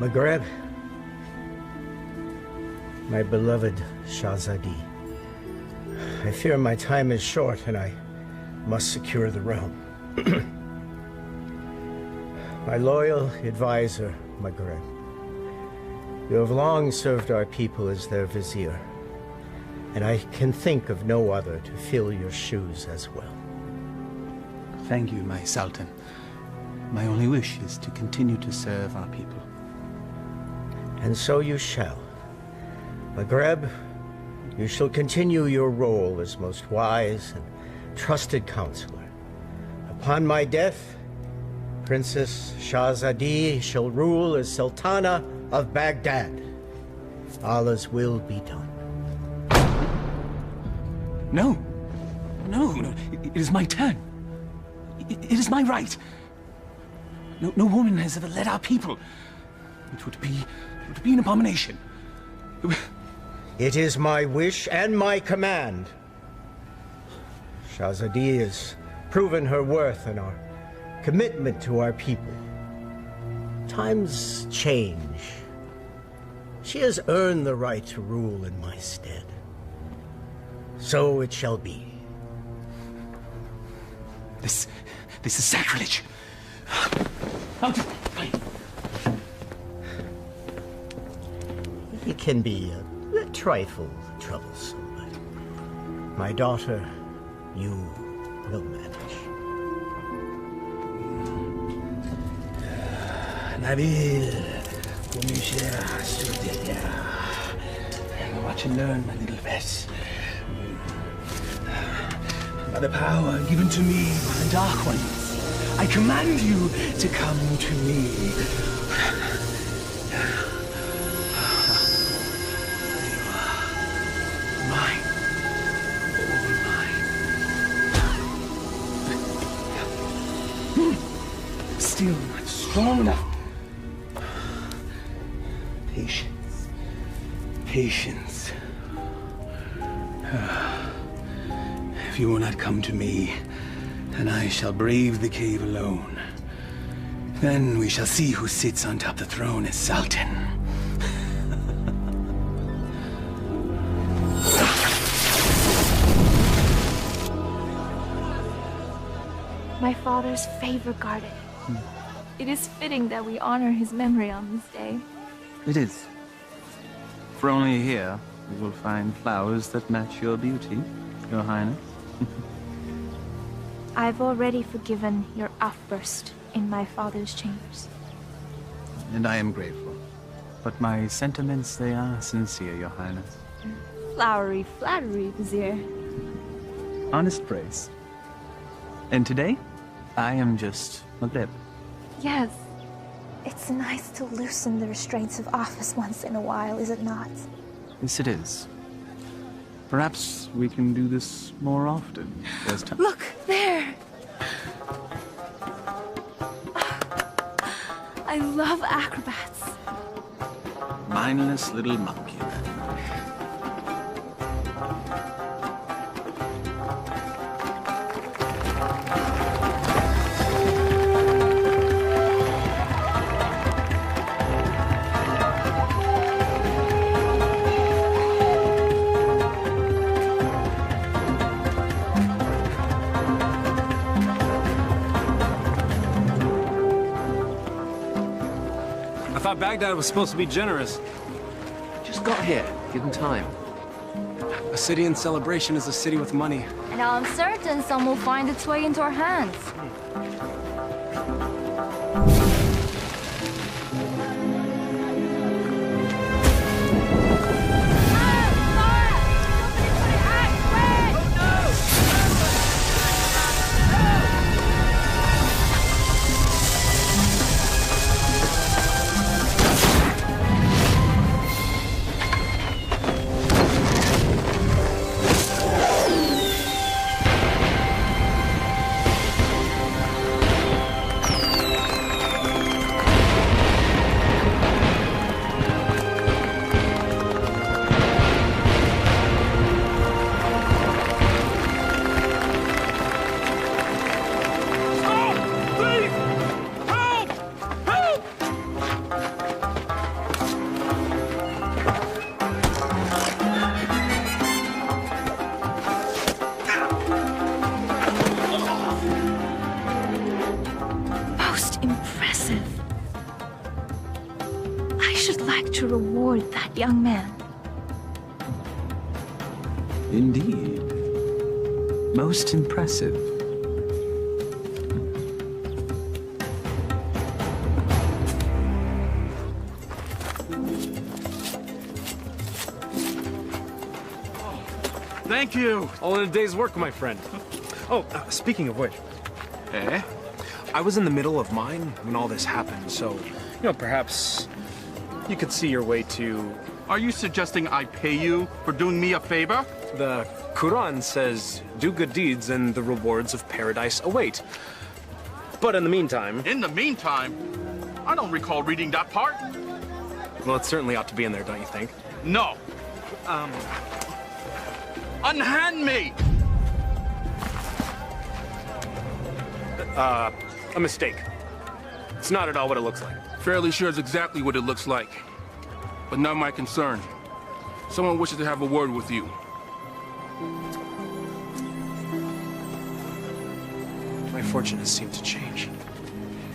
Maghreb, my beloved Shahzadi, I fear my time is short and I must secure the realm. My loyal advisor, Maghreb, you have long served our people as their vizier, and I can think of no other to fill your shoes as well. Thank you, my Sultan. My only wish is to continue to serve our people. And so you shall. Maghreb, you shall continue your role as most wise and trusted counselor. Upon my death, Princess Shahzadi shall rule as Sultana of Baghdad. Allah's will be done. No. No. It is my turn. It is my right. No woman has ever led our people. It would be an abomination. It is my wish and my command. Shahzadi has proven her worth and our commitment to our people. Times change. She has earned the right to rule in my stead. So it shall be. This is sacrilege. It can be a trifle troublesome, but my daughter, you will manage. Nabil, watch and learn, my little Bess. By the power given to me by the Dark Ones, I command you to come to me. Mine. All mine. Still not strong enough. Patience. Patience. If you will not come to me, then I shall brave the cave alone. Then we shall see who sits on top of the throne as Sultan. My father's favorite garden. It is fitting that we honor his memory on this day. It is. For only here you will find flowers that match your beauty, Your Highness. I've already forgiven your outburst in my father's chambers. And I am grateful. But my sentiments, they are sincere, Your Highness. Flowery flattery, Vizier. Honest praise. And today, I am just Maghreb. Yes. It's nice to loosen the restraints of office once in a while, is it not? Yes, it is. Perhaps we can do this more often. There's time. Look, there! I love acrobats. Mindless little monkey. Baghdad was supposed to be generous. Just got here. Give them time. A city in celebration is a city with money. And I'm certain some will find its way into our hands. that young man. Indeed. Most impressive. Thank you. All in a day's work, my friend. Oh, speaking of which. Eh? I was in the middle of mine when all this happened, so, perhaps you could see your way to... Are you suggesting I pay you for doing me a favor? The Quran says, do good deeds and the rewards of paradise await. But in the meantime... In the meantime, I don't recall reading that part. Well, it certainly ought to be in there, don't you think? No. Unhand me! A mistake. It's not at all what it looks like. Fairly sure it's exactly what it looks like. But not my concern. Someone wishes to have a word with you. My fortune has seemed to change.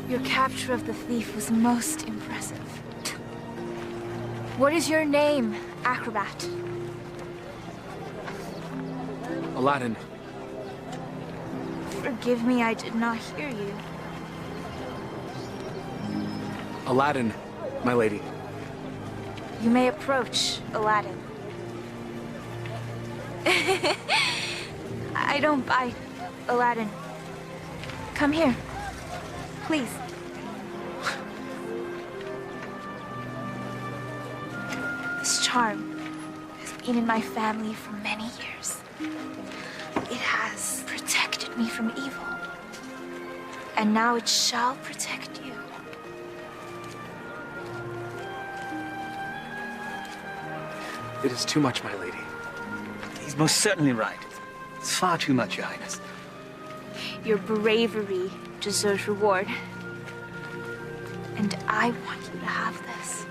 Your capture of the thief was most impressive. What is your name, acrobat? Aladdin. Forgive me, I did not hear you. Aladdin, my lady. You may approach, Aladdin. I don't bite, Aladdin. Come here, please. This charm has been in my family for many years. It has protected me from evil. And now it shall protect you. It is too much, my lady. He's most certainly right. It's far too much, Your Highness. Your bravery deserves reward. And I want you to have this.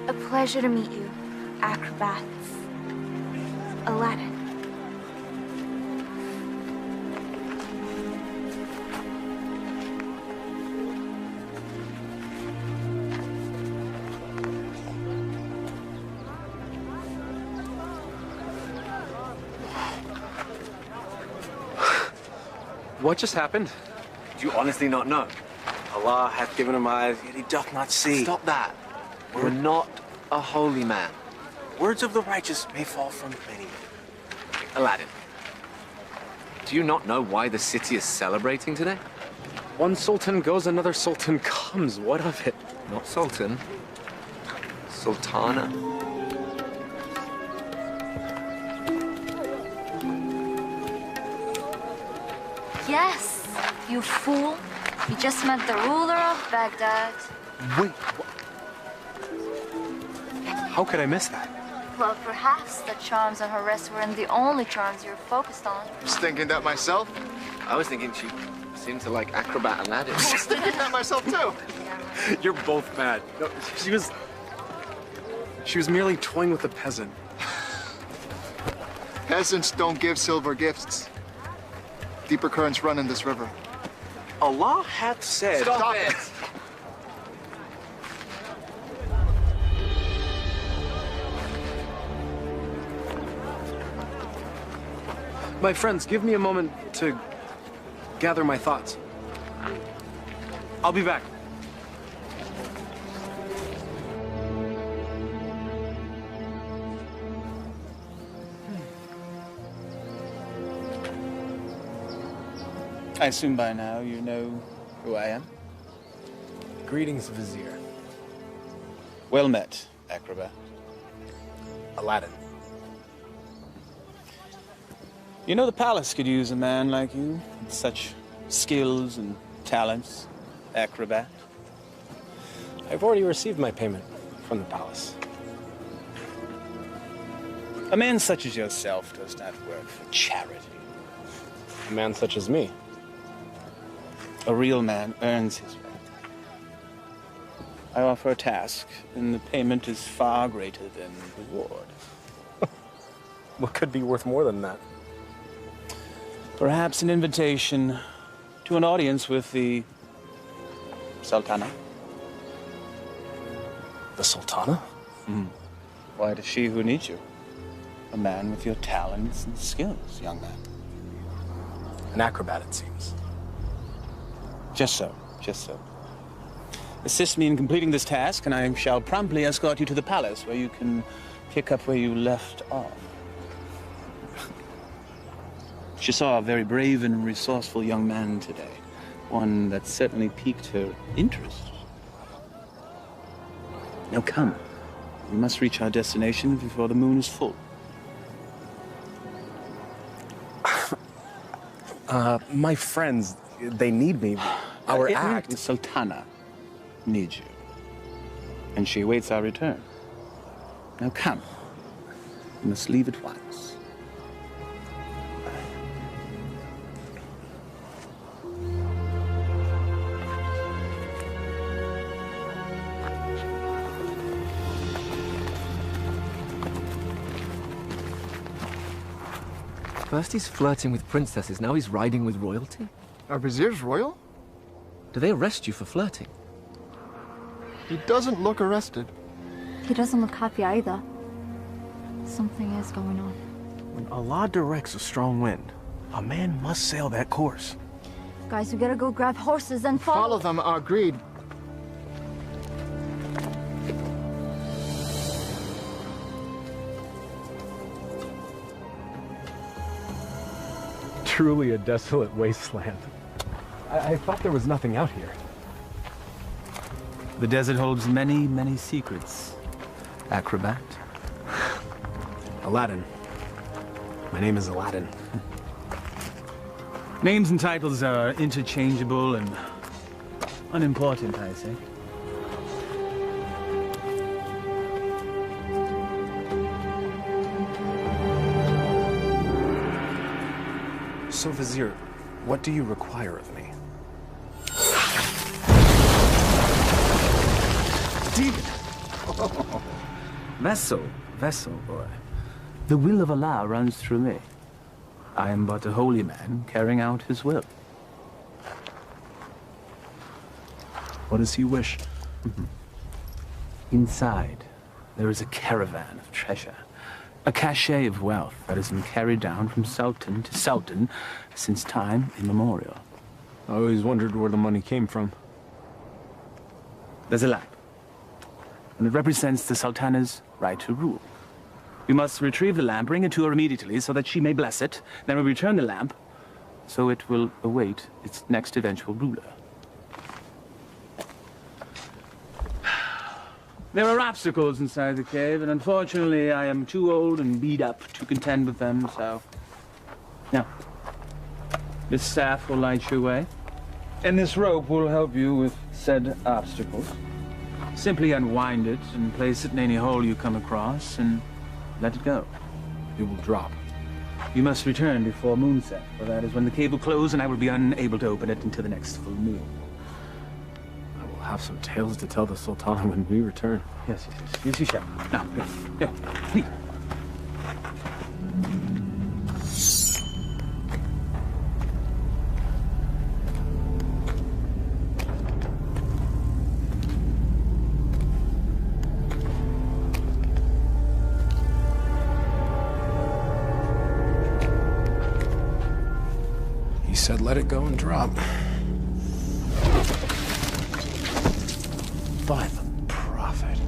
A pleasure to meet you, acrobats. Aladdin. What just happened? Do you honestly not know? Allah hath given him eyes, yet he doth not see. Stop that. We're not a holy man. Words of the righteous may fall from many. Aladdin, do you not know why the city is celebrating today? One sultan goes, another sultan comes. What of it? Not Sultan. Sultana. Yes, you fool. You just met the ruler of Baghdad. Wait, what? How could I miss that? Well, perhaps the charms on her wrist weren't the only charms you're focused on. I was thinking that myself. I was thinking she seemed to like acrobat Aladdin. I was thinking that myself too. You're both mad. No, she was merely toying with a peasant. Peasants don't give silver gifts. Deeper currents run in this river. Allah hath said... Stop it! My friends, give me a moment to gather my thoughts. I'll be back. I assume by now you know who I am. Greetings, Vizier. Well met, acrobat. Aladdin. You know the palace could use a man like you, with such skills and talents, acrobat. I've already received my payment from the palace. A man such as yourself does not work for charity. A man such as me. A real man earns his way. I offer a task, and the payment is far greater than reward. What could be worth more than that? Perhaps an invitation to an audience with the Sultana. The Sultana? Why, it is she who needs you. A man with your talents and skills, young man. An acrobat, it seems. Just so, just so. Assist me in completing this task, and I shall promptly escort you to the palace, where you can pick up where you left off. She saw a very brave and resourceful young man today. One that certainly piqued her interest. Now come. We must reach our destination before the moon is full. My friends, they need me. Our act. The Sultana needs you. And she awaits our return. Now come. We must leave at once. First he's flirting with princesses, now he's riding with royalty? Are viziers royal? Do they arrest you for flirting? He doesn't look arrested. He doesn't look happy either. Something is going on. When Allah directs a strong wind, a man must sail that course. Guys, we gotta go grab horses and Follow them, agreed. Truly a desolate wasteland. I thought there was nothing out here. The desert holds many, many secrets. Acrobat. Aladdin. My name is Aladdin. Names and titles are interchangeable and unimportant, I say. So, Vizier, what do you require of me? Demon! Vessel, boy. The will of Allah runs through me. I am but a holy man carrying out his will. What does he wish? Inside, there is a caravan of treasure. A cachet of wealth that has been carried down from Sultan to Sultan since time immemorial. I always wondered where the money came from. There's a lamp, and it represents the Sultana's right to rule. We must retrieve the lamp, bring it to her immediately so that she may bless it. Then we return the lamp, so it will await its next eventual ruler. There are obstacles inside the cave, and unfortunately I am too old and beat up to contend with them, so... Now, this staff will light your way, and this rope will help you with said obstacles. Simply unwind it and place it in any hole you come across, and let it go. It will drop. You must return before moonset, for that is when the cave will close, and I will be unable to open it until the next full moon. We'll have some tales to tell the Sultan when we return. Yes, you shall. Now, here, please. He said let it go and drop. By the prophet.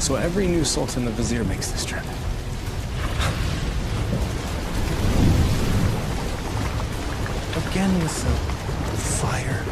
So every new Sultan the Vizier makes this trip. Again with the fire.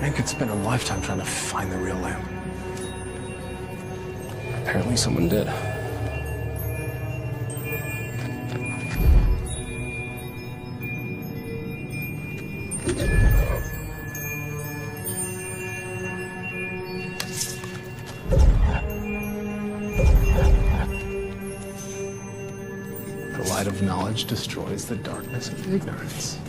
Man could spend a lifetime trying to find the real lamp. Apparently someone did. The light of knowledge destroys the darkness of ignorance.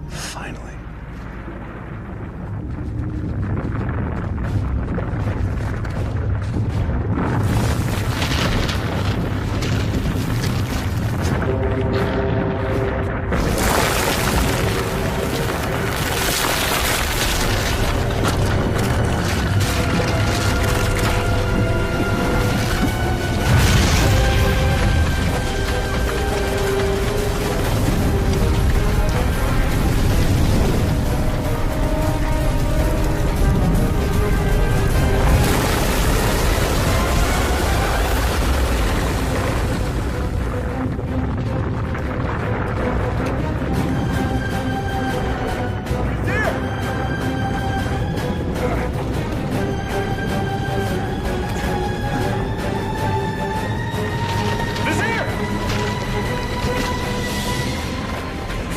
Finally.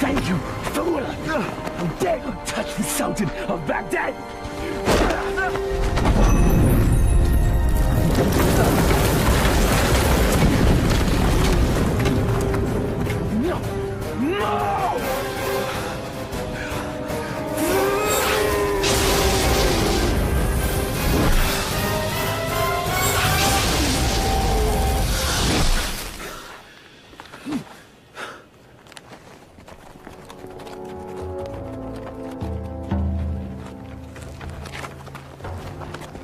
Thank you, fool! How dare you touch the Sultan of Baghdad! No! No!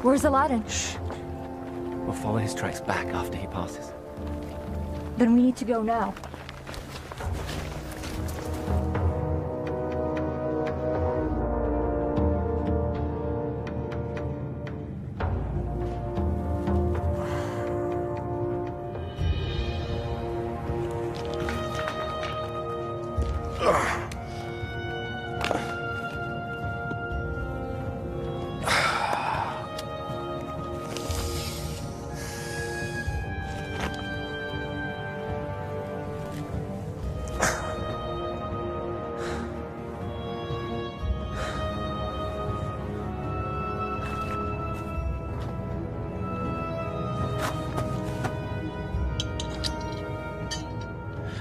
Where's Aladdin? Shh. We'll follow his tracks back after he passes. Then we need to go now.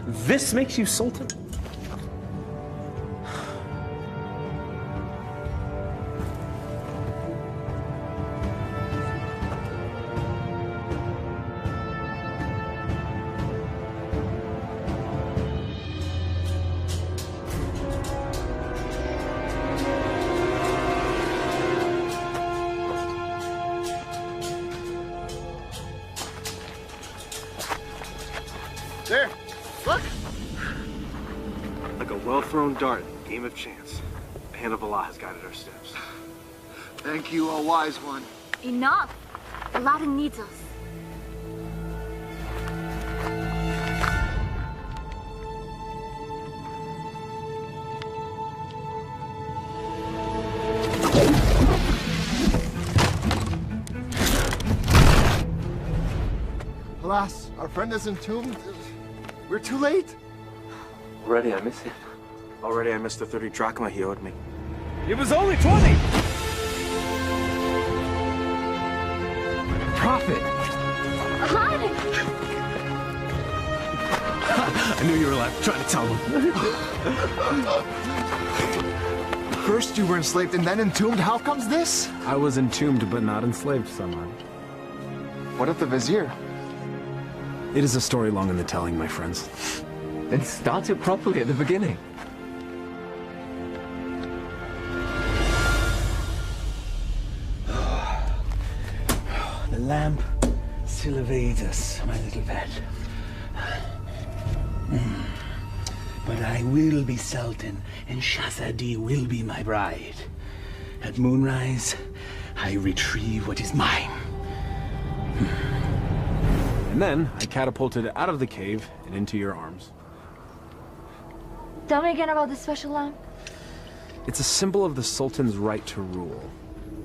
This makes you Sultan? thrown dart, game of chance. The hand of Allah has guided our steps. Thank you, O wise one. Enough! Aladdin needs us. Alas, our friend is entombed. We're too late. Already I miss him. Already I missed the 30 drachma he owed me. It was only 20! Prophet! Aladdin! I knew you were alive. Trying to tell them. First you were enslaved and then entombed. How comes this? I was entombed but not enslaved, someone. What of the vizier? It is a story long in the telling, my friends. Then start it properly at the beginning. The lamp still evades us, my little pet. But I will be Sultan, and Shahzadi will be my bride. At moonrise, I retrieve what is mine. And then I catapulted out of the cave and into your arms. Tell me again about this special lamp. It's a symbol of the Sultan's right to rule.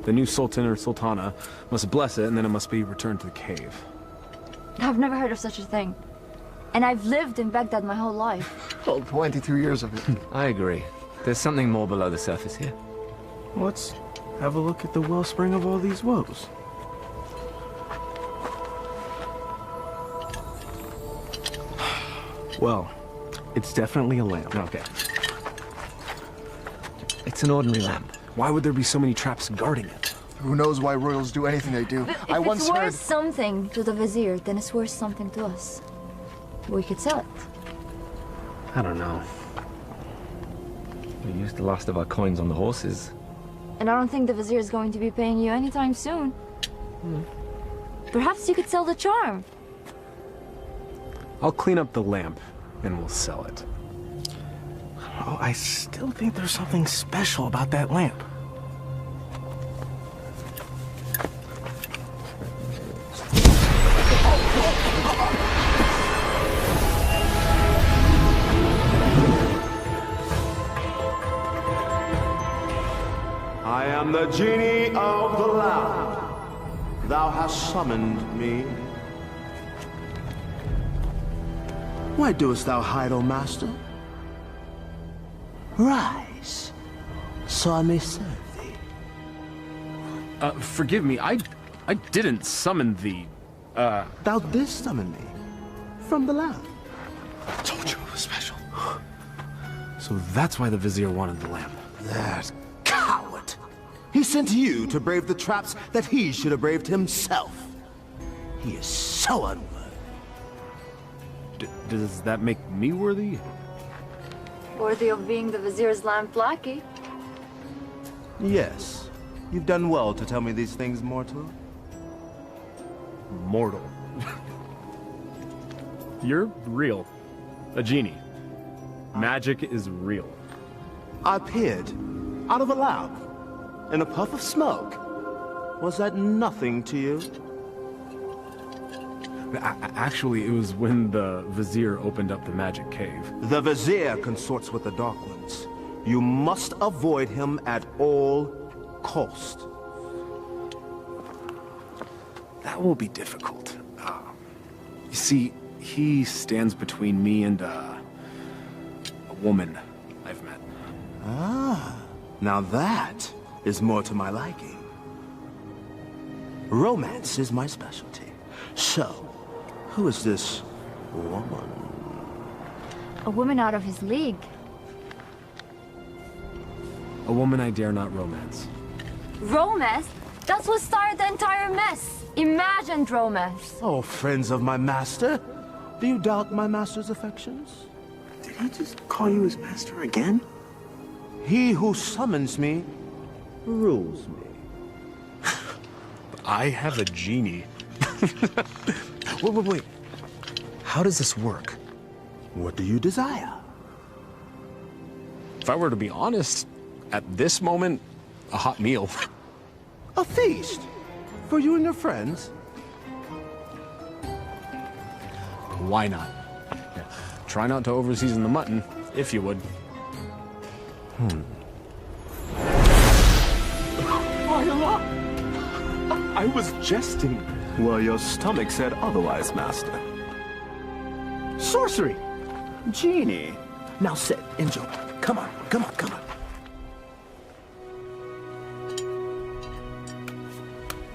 The new Sultan or Sultana must bless it, and then it must be returned to the cave. I've never heard of such a thing. And I've lived in Baghdad my whole life. Well, 22 years of it. I agree. There's something more below the surface here. Let's have a look at the wellspring of all these woes. Well, it's definitely a lamp. Okay. It's an ordinary lamp. Why would there be so many traps guarding it? Who knows why royals do anything they do? If I once it's heard... worth something to the vizier, then it's worth something to us. We could sell it. I don't know. We used the last of our coins on the horses. And I don't think the vizier is going to be paying you anytime soon. Perhaps you could sell the charm. I'll clean up the lamp, and we'll sell it. Oh, I still think there's something special about that lamp. I am the genie of the lamp. Thou hast summoned me. Why doest thou hide, O master? Rise, so I may serve thee. Forgive me, I didn't summon thee. Thou didst summon me from the lamp. I told you it was special. So that's why the vizier wanted the lamp. That coward! He sent you to brave the traps that he should have braved himself. He is so unworthy. Does that make me worthy? Worthy of being the vizier's lamp lackey. Yes. You've done well to tell me these things, mortal. Mortal. You're real. A genie. Magic is real. I appeared out of a lamp in a puff of smoke. Was that nothing to you? Actually, it was when the vizier opened up the magic cave. The vizier consorts with the Dark Ones. You must avoid him at all cost. That will be difficult. You see, he stands between me and a woman I've met. Ah, now that is more to my liking. Romance is my specialty. So, who is this woman? A woman out of his league. A woman I dare not romance. Romance? That's what started the entire mess. Imagined romance. Oh, friends of my master, do you doubt my master's affections? Did he just call you his master again? He who summons me rules me. I have a genie. Wait. How does this work? What do you desire? I were to be honest, at this moment, a hot meal. A feast? For you and your friends? Why not? Yeah. Try not to overseason the mutton, if you would. I was jesting. Well, your stomach said otherwise, Master. Sorcery! Genie! Now sit, enjoy. Come on, come on, come on.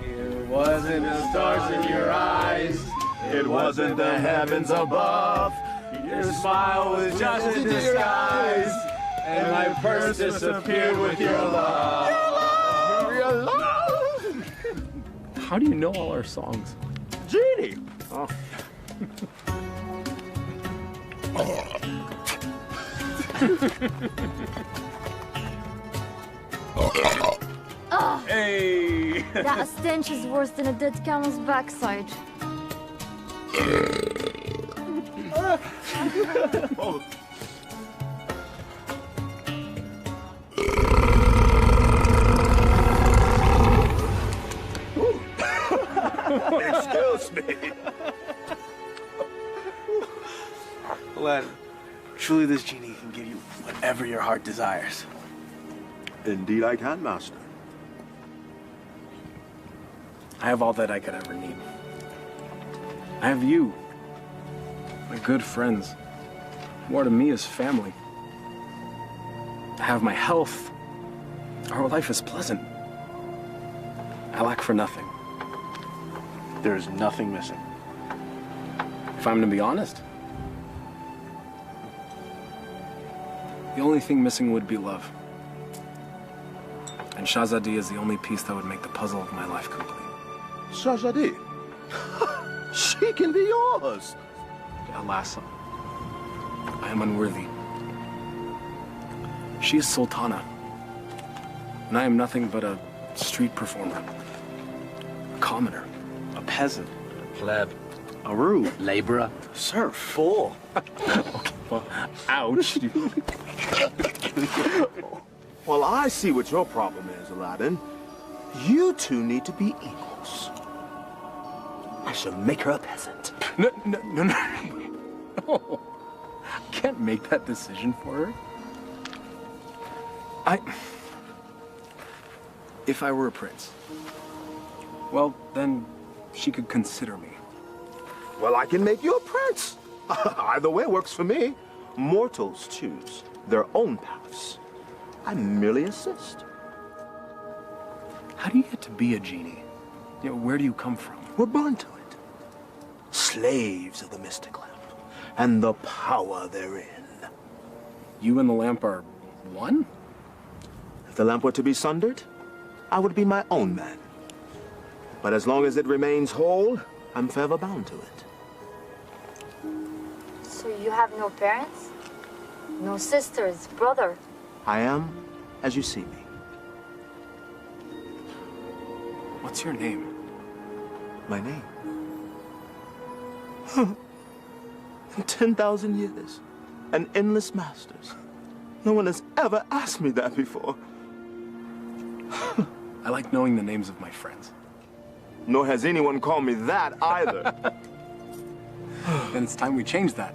It wasn't the stars in your eyes. It wasn't the heavens above. Your smile was just a disguise. And my purse disappeared with your love. Your love! How do you know all our songs? Genie! Oh. Hey! That stench is worse than a dead camel's backside. Oh. Excuse me. Aladdin, truly this genie can give you whatever your heart desires. Indeed I can, Master. I have all that I could ever need. I have you, my good friends. More to me is family. I have my health. Our life is pleasant. I lack for nothing. There is nothing missing. If I'm to be honest, the only thing missing would be love. And Shahzadi is the only piece that would make the puzzle of my life complete. Shahzadi? She can be yours. Alas, I am unworthy. She is Sultana, and I am nothing but a street performer, a commoner, A peasant, pleb, a rube, laborer, serf, fool. well, ouch. Well, I see what your problem is, Aladdin. You two need to be equals. I shall make her a peasant. No. No. I can't make that decision for her. If I were a prince, well, then she could consider me. Well, I can make you a prince. Either way works for me. Mortals choose their own paths. I merely assist. How do you get to be a genie? You know, where do you come from? We're born to it. Slaves of the mystic lamp and the power therein. You and the lamp are one? If the lamp were to be sundered, I would be my own man. But as long as it remains whole, I'm forever bound to it. So you have no parents? No sisters, brother? I am as you see me. What's your name? My name? In 10,000 years and endless masters, no one has ever asked me that before. I like knowing the names of my friends. Nor has anyone called me that either. Then it's time we change that.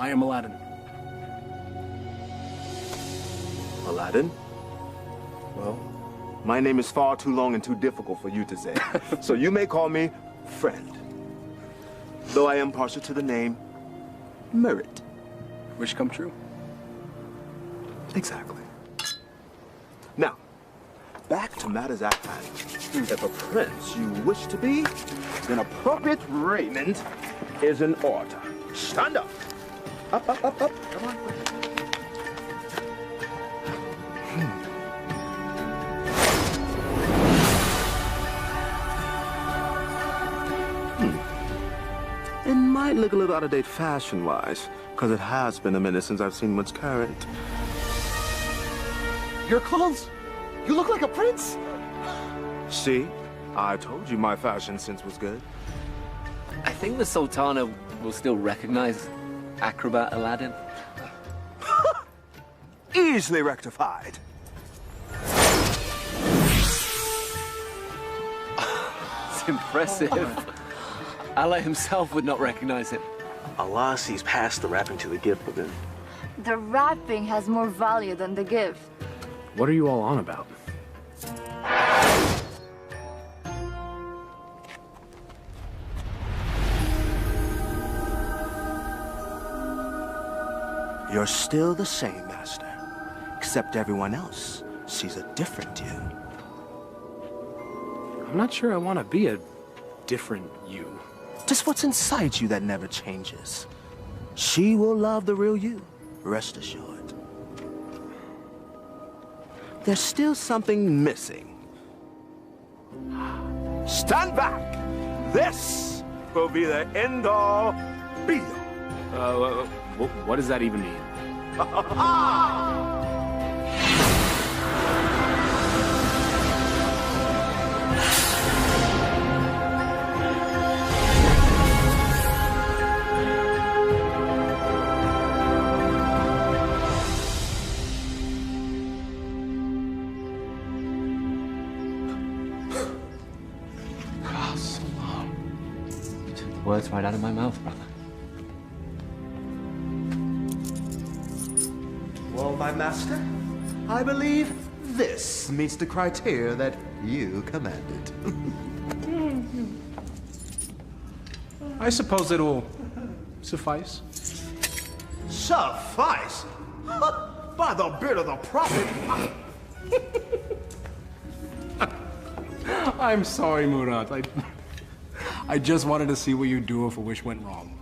I am Aladdin. Aladdin? Well, my name is far too long and too difficult for you to say. So you may call me Friend. Though I am partial to the name Merit. Wish come true. Exactly. Now, back to matters at hand. If a prince you wish to be, then appropriate raiment is in order. Stand up. Up, up, up, up. Come on. It might look a little out of date fashion-wise, because it has been a minute since I've seen what's current. Your clothes? You look like a prince. See? I told you my fashion sense was good. I think the Sultana will still recognize acrobat Aladdin. easily rectified. It's impressive. Allah himself would not recognize him. Allah sees past the wrapping to the gift within. The wrapping has more value than the gift. What are you all on about? You're still the same, Master. Except everyone else sees a different you. I'm not sure I want to be a different you. Just what's inside you that never changes. She will love the real you, rest assured. There's still something missing. Stand back! This will be the end-all, be-all. What does that even mean? You took the words right out of my mouth, brother. Well, my master, I believe this meets the criteria that you commanded. I suppose it'll suffice. Suffice? By the beard of the prophet! I'm sorry, Murad. I just wanted to see what you'd do if a wish went wrong.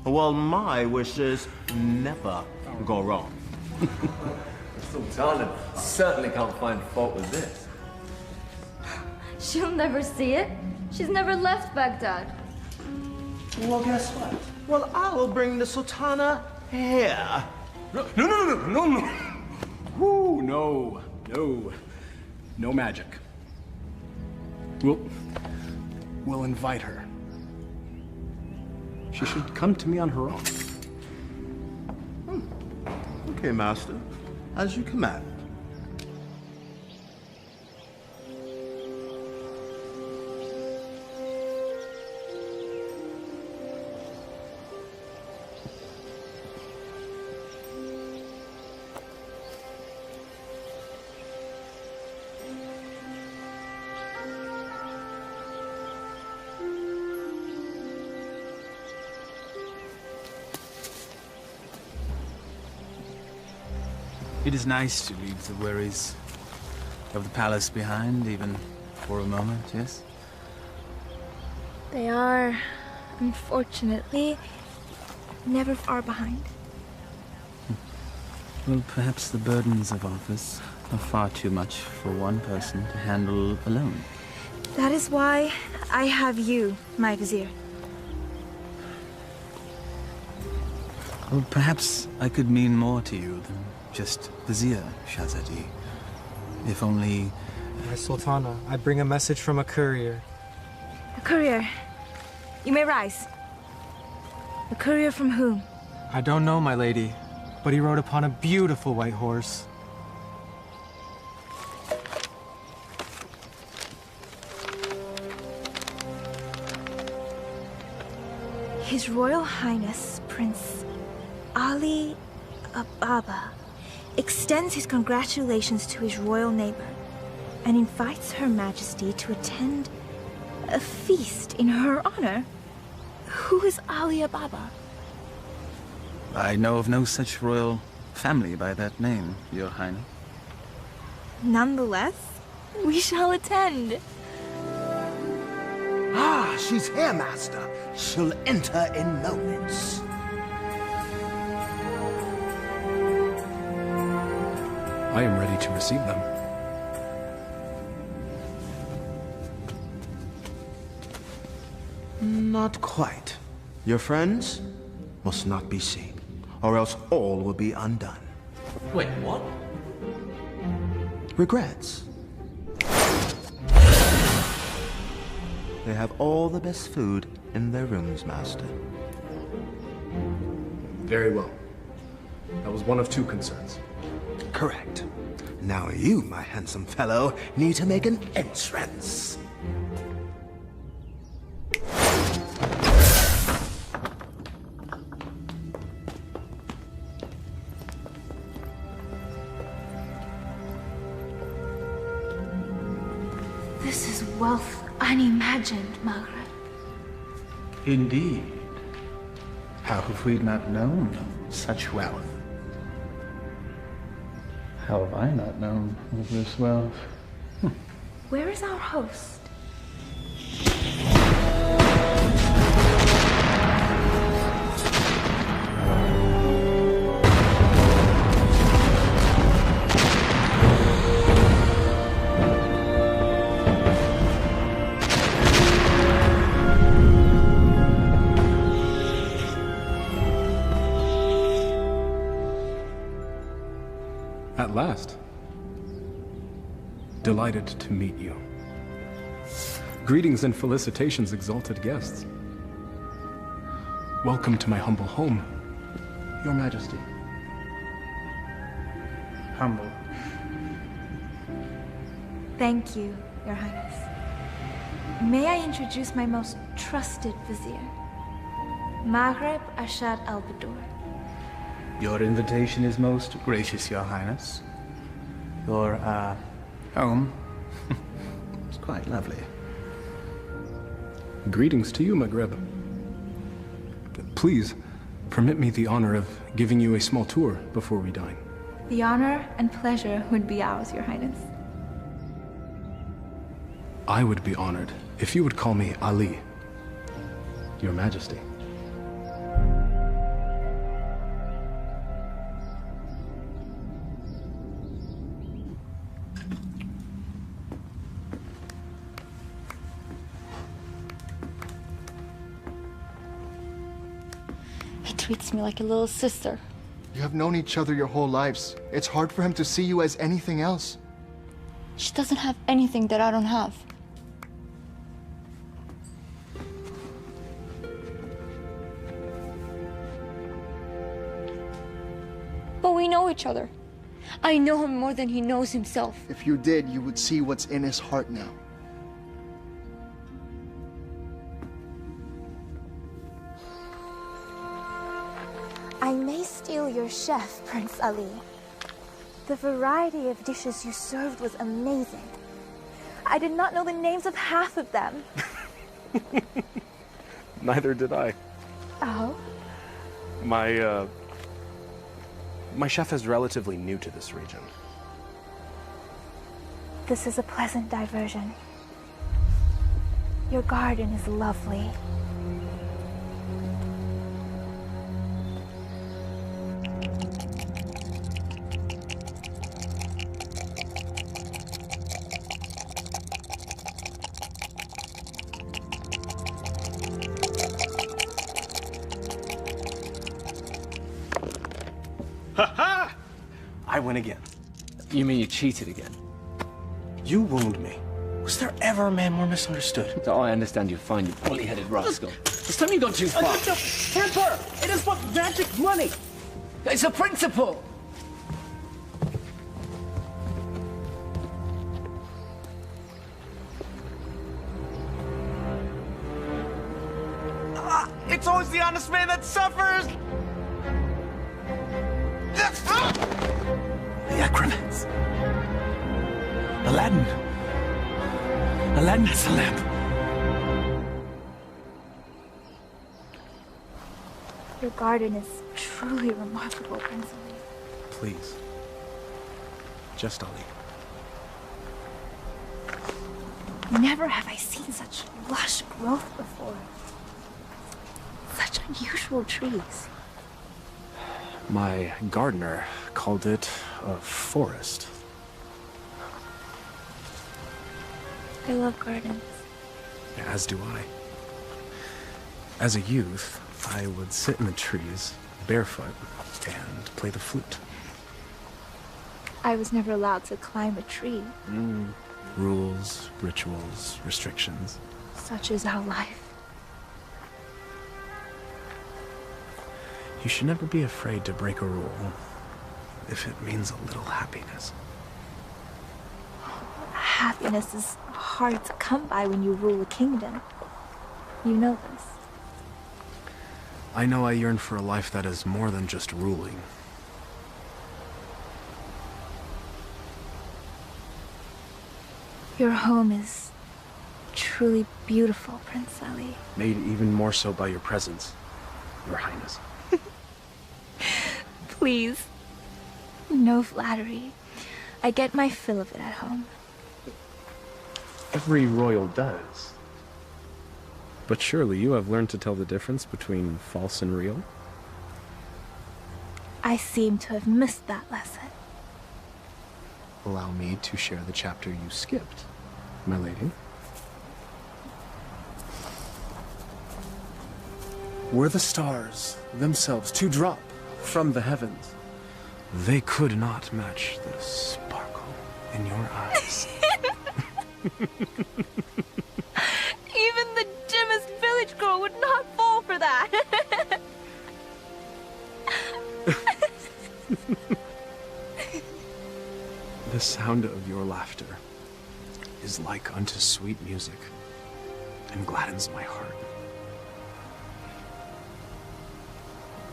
Well, my wishes never go wrong. Sultan certainly can't find fault with this. She'll never see it. She's never left Baghdad. Well, guess what? Well, I'll bring the Sultana here. No. Woo, no. No magic. We'll invite her. She should come to me on her own. Okay, master. As you command. It is nice to leave the worries of the palace behind, even for a moment, yes? They are, unfortunately, never far behind. Well, perhaps the burdens of office are far too much for one person to handle alone. That is why I have you, my vizier. Well, perhaps I could mean more to you than just Vizier, Shahzadi. If only... My Sultana, I bring a message from a courier. A courier. You may rise. A courier from whom? I don't know, my lady, but he rode upon a beautiful white horse. His Royal Highness, Prince Ali Ababa, extends his congratulations to his royal neighbor and invites Her Majesty to attend a feast in her honor. Who is Ali Ababa? I know of no such royal family by that name, Your Highness. Nonetheless, we shall attend. Ah, she's here, master. She'll enter in moments. I am ready to receive them. Not quite. Your friends must not be seen, or else all will be undone. Wait, what? Regrets. They have all the best food in their rooms, master. Very well. That was one of two concerns. Correct. Now you, my handsome fellow, need to make an entrance. This is wealth unimagined, Maghreb. Indeed. How have we not known such wealth? How have I not known of this wealth? Where is our host? At last. Delighted to meet you. Greetings and felicitations, exalted guests. Welcome to my humble home, Your Majesty. Humble. Thank you, Your Highness. May I introduce my most trusted vizier, Maghreb Ashad al-Badur. Your invitation is most gracious, Your Highness. Your, home is quite lovely. Greetings to you, Maghreb. Please, permit me the honor of giving you a small tour before we dine. The honor and pleasure would be ours, Your Highness. I would be honored if you would call me Ali, Your Majesty. He treats me like a little sister. You have known each other your whole lives. It's hard for him to see you as anything else. She doesn't have anything that I don't have. But we know each other. I know him more than he knows himself. If you did, you would see what's in his heart now. I may steal your chef, Prince Ali. The variety of dishes you served was amazing. I did not know the names of half of them. Neither did I. Oh? My chef is relatively new to this region. This is a pleasant diversion. Your garden is lovely. Ha-ha! I win again. You mean you cheated again? You wound me. Was there ever a man more misunderstood? Oh, I understand you're fine, you bully-headed rascal. This time you gone too far. Temper! It is but magic money! It's a principle! It's always the honest man that suffers! The acrobats. Aladdin. Aladdin has the lamp. Your garden is truly remarkable, Prince Ali. Please. Just Ali. Never have I seen such lush growth before. Such unusual trees. My gardener called it a forest. I love gardens. As do I. As a youth, I would sit in the trees, barefoot, and play the flute. I was never allowed to climb a tree. Rules, rituals, restrictions. Such is our life. You should never be afraid to break a rule. if it means a little happiness. Happiness is hard to come by when you rule a kingdom. You know this. I know I yearn for a life that is more than just ruling. Your home is truly beautiful, Prince Ali. Made even more so by your presence, Your Highness. Please. No flattery. I get my fill of it at home. Every royal does. But surely you have learned to tell the difference between false and real? I seem to have missed that lesson. Allow me to share the chapter you skipped, my lady. Were the stars themselves to drop from the heavens, they could not match the sparkle in your eyes. Even the dimmest village girl would not fall for that. The sound of your laughter is like unto sweet music and gladdens my heart.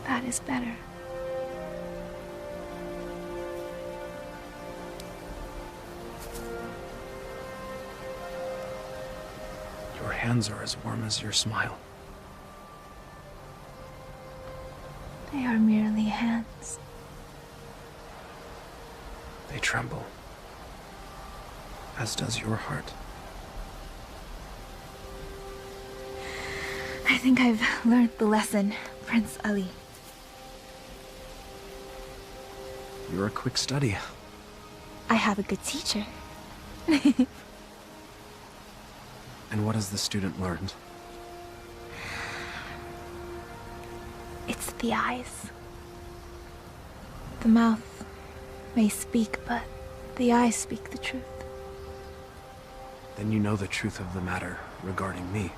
That is better. Your hands are as warm as your smile. They are merely hands. They tremble, as does your heart. I think I've learned the lesson, Prince Ali. You're a quick study. I have a good teacher. And what has the student learned? It's the eyes. The mouth may speak, but the eyes speak the truth. Then you know the truth of the matter regarding me.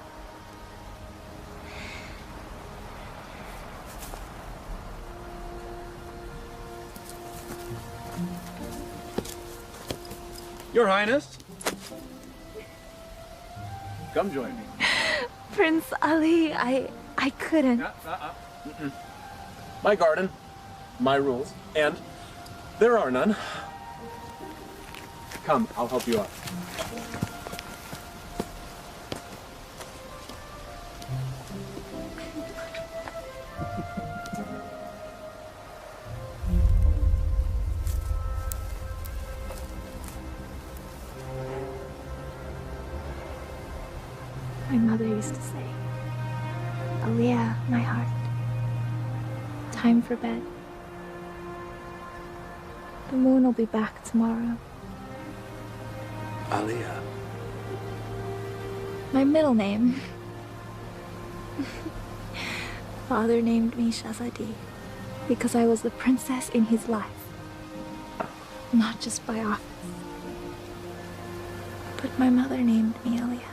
Your Highness. Come join me. Prince Ali, I couldn't. My garden, my rules, and there are none. Come, I'll help you out. My mother used to say, Aliyah, my heart, time for bed. The moon will be back tomorrow. Aliyah. My middle name. Father named me Shahzadi because I was the princess in his life. Not just by office. But my mother named me Aliyah.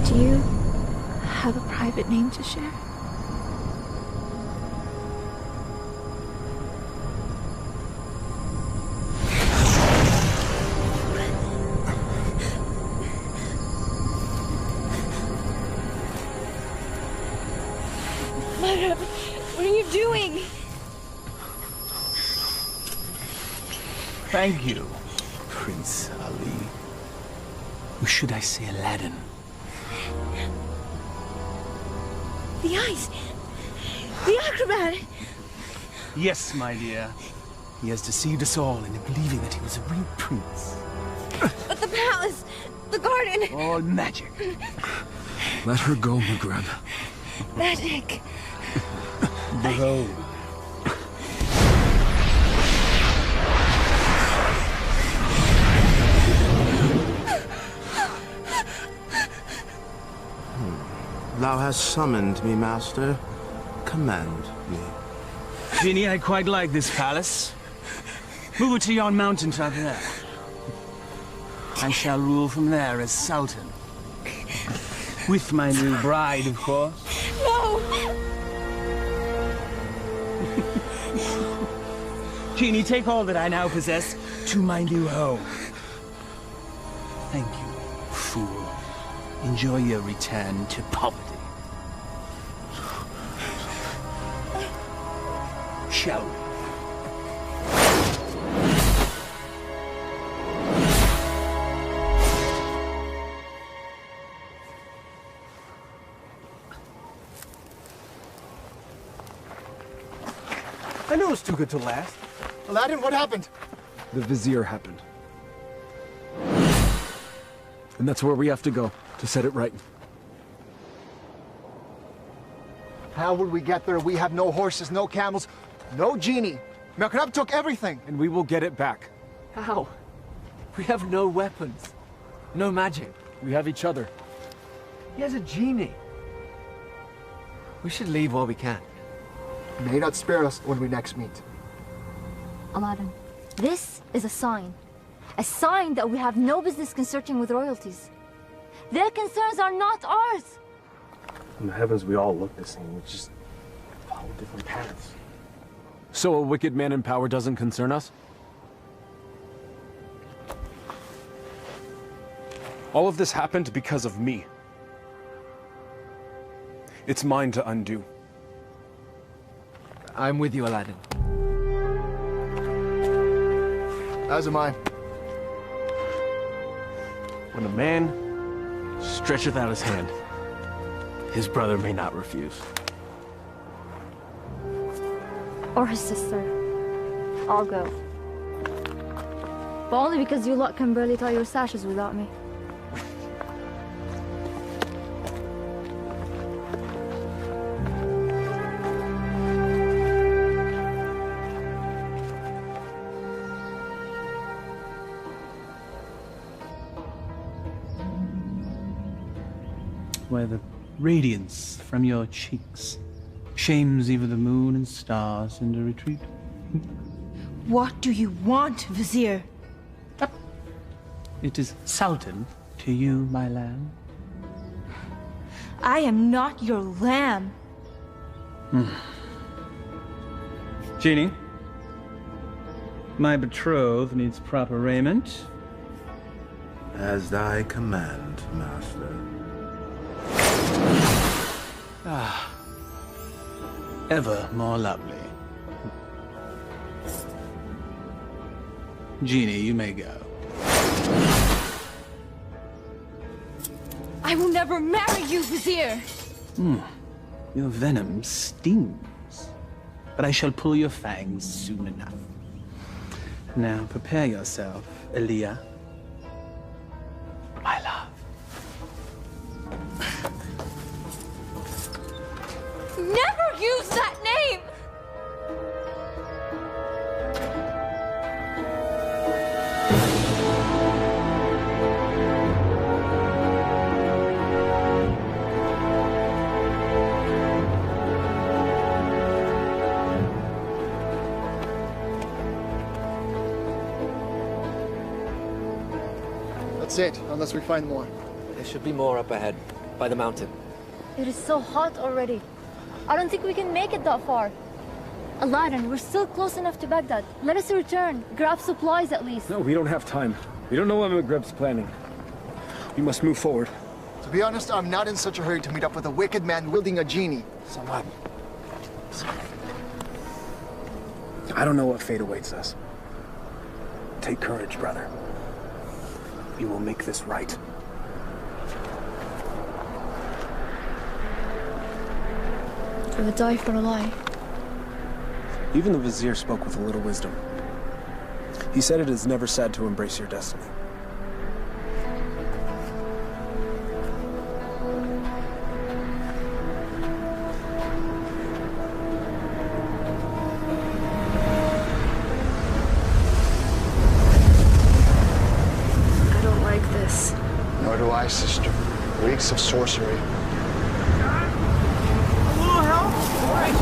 Do you have a private name to share? Mother, what are you doing? Thank you, Prince Ali. Or should I say Aladdin? The eyes! The acrobat! Yes, my dear. He has deceived us all into believing that he was a real prince. But the palace! The garden! All magic. Let her go, Maghreb. Magic! Behold. Thou hast summoned me, master. Command me. Genie, I quite like this palace. Move it to yon mountaintop there. I shall rule from there as Sultan. With my new bride, of course. No! Genie, take all that I now possess to my new home. Thank you, fool. Enjoy your return to poverty. Shall we? I knew it was too good to last. Aladdin, what happened? The Vizier happened. And that's where we have to go, to set it right. How would we get there? We have no horses, no camels, no genie. Merkrab took everything. And we will get it back. How? We have no weapons. No magic. We have each other. He has a genie. We should leave while we can. May not spare us when we next meet. Aladdin, this is a sign. A sign that we have no business consorting with royalties. Their concerns are not ours. In the heavens, we all look the same. We just follow different paths. So a wicked man in power doesn't concern us? All of this happened because of me. It's mine to undo. I'm with you, Aladdin. As am I. When a man stretcheth out his hand, his brother may not refuse. Or his sister. I'll go. But only because you lot can barely tie your sashes without me. Where the radiance from your cheeks shames even the moon and stars into retreat. What do you want, Vizier? It is Sultan to you, my lamb. I am not your lamb. Genie, my betrothed needs proper raiment. As thy command, master. Ah, ever more lovely. Genie, you may go. I will never marry you, Vizier! Your venom stings, but I shall pull your fangs soon enough. Now prepare yourself, Elia. My love. Never use that name! That's it, unless we find more. There should be more up ahead, by the mountain. It is so hot already. I don't think we can make it that far. Aladdin, we're still close enough to Baghdad. Let us return. Grab supplies at least. No, we don't have time. We don't know what Maghrib's planning. We must move forward. To be honest, I'm not in such a hurry to meet up with a wicked man wielding a genie. So what? I don't know what fate awaits us. Take courage, brother. We will make this right. You would die for a lie. Even the Vizier spoke with a little wisdom. He said it is never sad to embrace your destiny. I don't like this. Nor do I, sister. Reeks of sorcery. A little help? All right.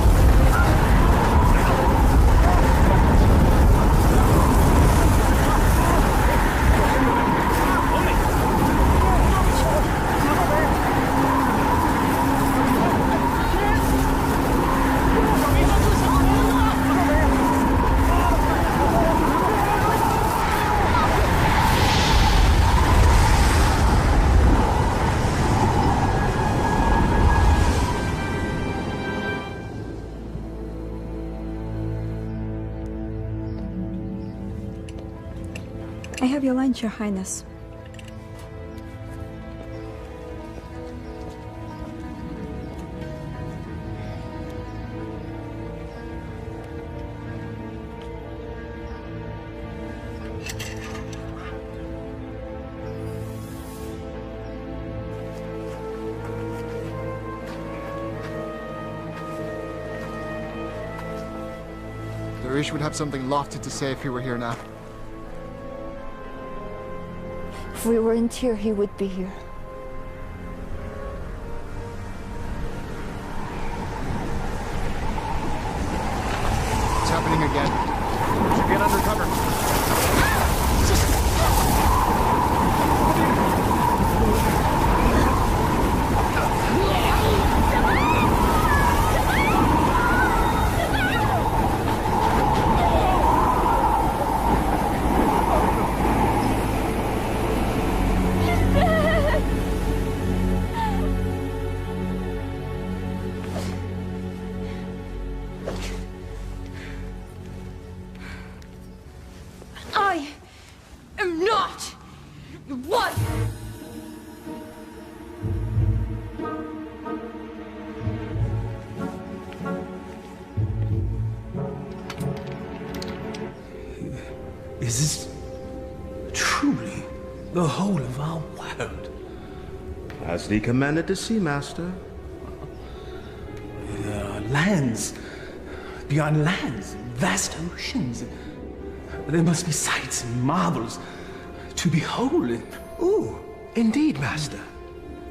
have your lunch, Your Highness. Darish would have something lofty to say if he were here now. If we weren't here, he would be here. It's happening again. Should get under cover. I am not your wife! Is this truly the whole of our world? As thee commanded to see, Master. There are lands beyond lands, vast oceans. There must be sights and marvels to behold. Ooh, indeed, Master.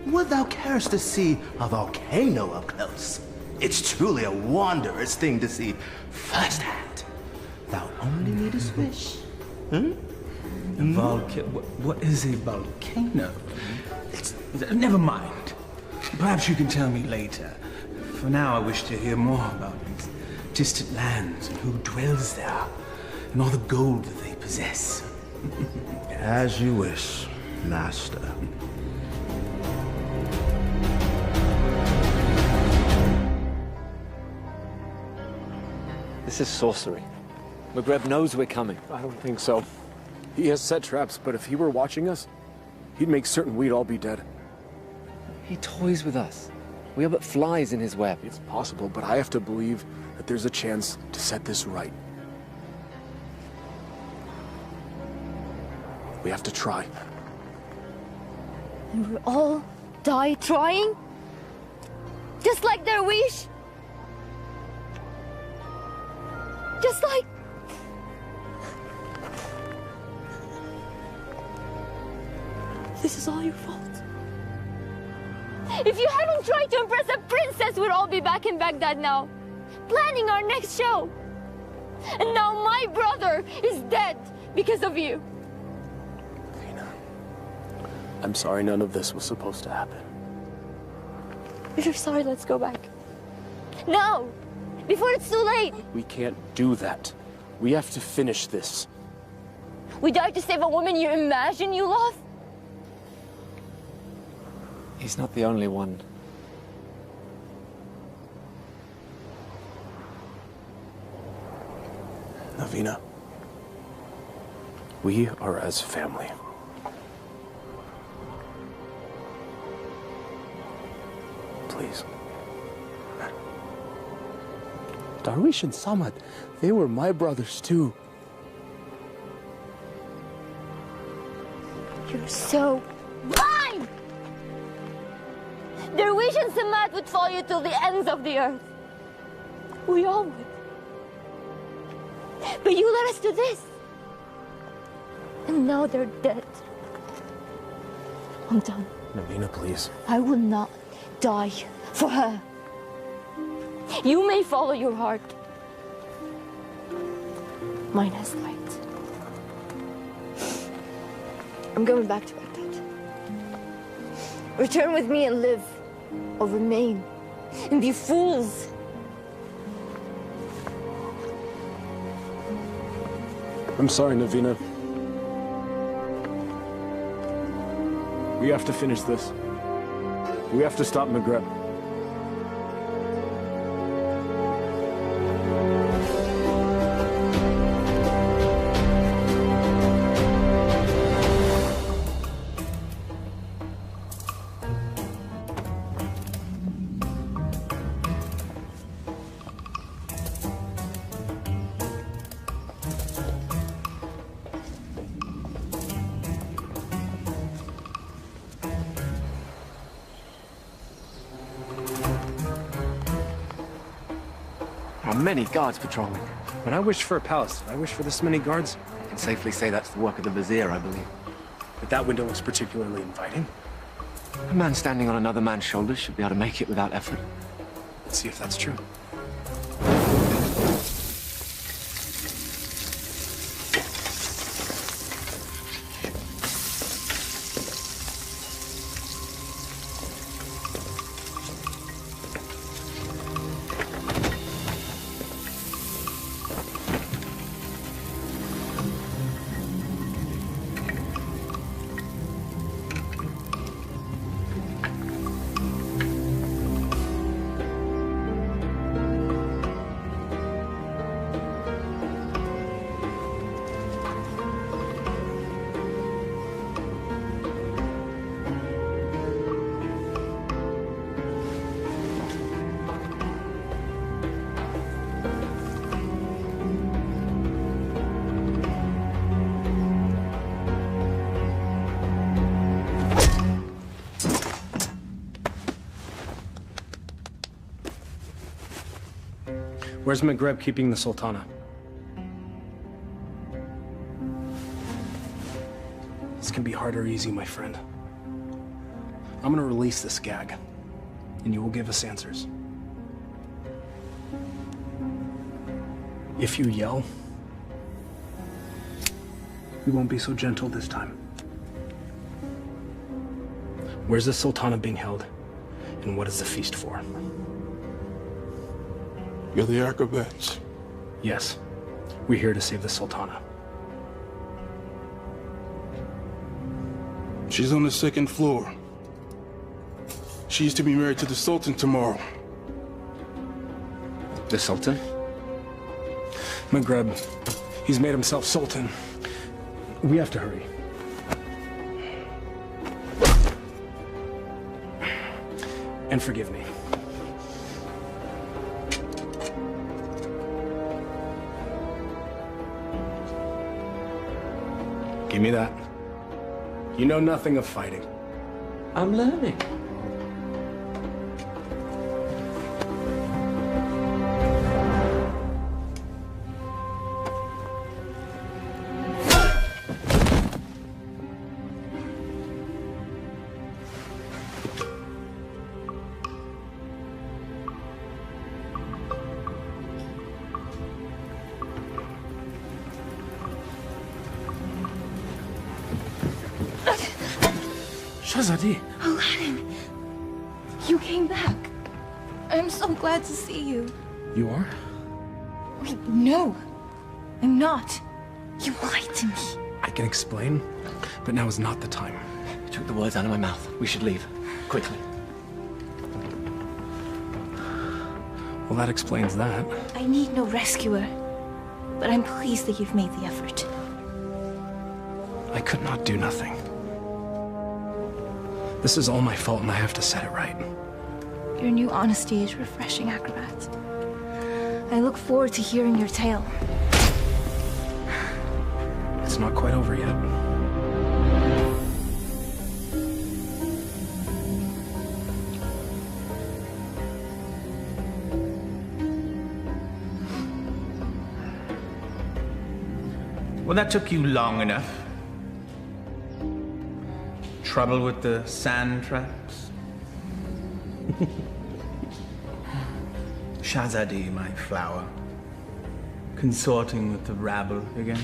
Would thou carest to see a volcano up close? It's truly a wondrous thing to see firsthand. Thou only needest wish. What is a volcano? Never mind. Perhaps you can tell me later. For now, I wish to hear more about these distant lands and who dwells there, and all the gold that they possess. As you wish, Master. This is sorcery. Maghreb knows we're coming. I don't think so. He has set traps, but if he were watching us, he'd make certain we'd all be dead. He toys with us. We are but flies in his web. It's possible, but I have to believe that there's a chance to set this right. We have to try. And we'll all die trying? Just like their wish? Just like... This is all your fault. If you hadn't tried to impress a princess, we'd all be back in Baghdad now, planning our next show. And now my brother is dead because of you. I'm sorry none of this was supposed to happen. If you're sorry, let's go back. Now! Before it's too late! We can't do that. We have to finish this. We died to save a woman you imagine you love? He's not the only one. Navina, we are as family. Please. Darwish and Samad, they were my brothers too. You're so blind! Darwish and Samad would follow you till the ends of the earth. We all would. But you led us to this. And now they're dead. I'm done. Navina, please. I will not die for her. You may follow your heart. Mine has light. I'm going back to Baghdad. Return with me and live, or remain and be fools. I'm sorry, Navina. We have to finish this. We have to stop Maghreb. many guards patrolling. When I wished for a palace, did I wish for this many guards? I can safely say that's the work of the vizier, I believe. But that window looks particularly inviting. A man standing on another man's shoulders should be able to make it without effort. Let's see if that's true. Where's Maghreb keeping the Sultana? This can be hard or easy, my friend. I'm gonna release this gag, and you will give us answers. If you yell, we won't be so gentle this time. Where's the Sultana being held, and what is the feast for? You're the acrobats. Yes, we're here to save the Sultana. She's on the second floor. She's to be married to the Sultan tomorrow. The Sultan? Maghreb, he's made himself Sultan. We have to hurry. And forgive me. Give me that. You know nothing of fighting. I'm learning. Shahzadi. Aladdin, you came back. I'm so glad to see you. You are? Wait, no, I'm not. You lied to me. I can explain, but now is not the time. You took the words out of my mouth. We should leave. Quickly. Well, that explains that. I need no rescuer, but I'm pleased that you've made the effort. I could not do nothing. This is all my fault, and I have to set it right. Your new honesty is refreshing, acrobat. I look forward to hearing your tale. It's not quite over yet. Well, that took you long enough. Trouble with the sand traps? Shahzadi, my flower. Consorting with the rabble again.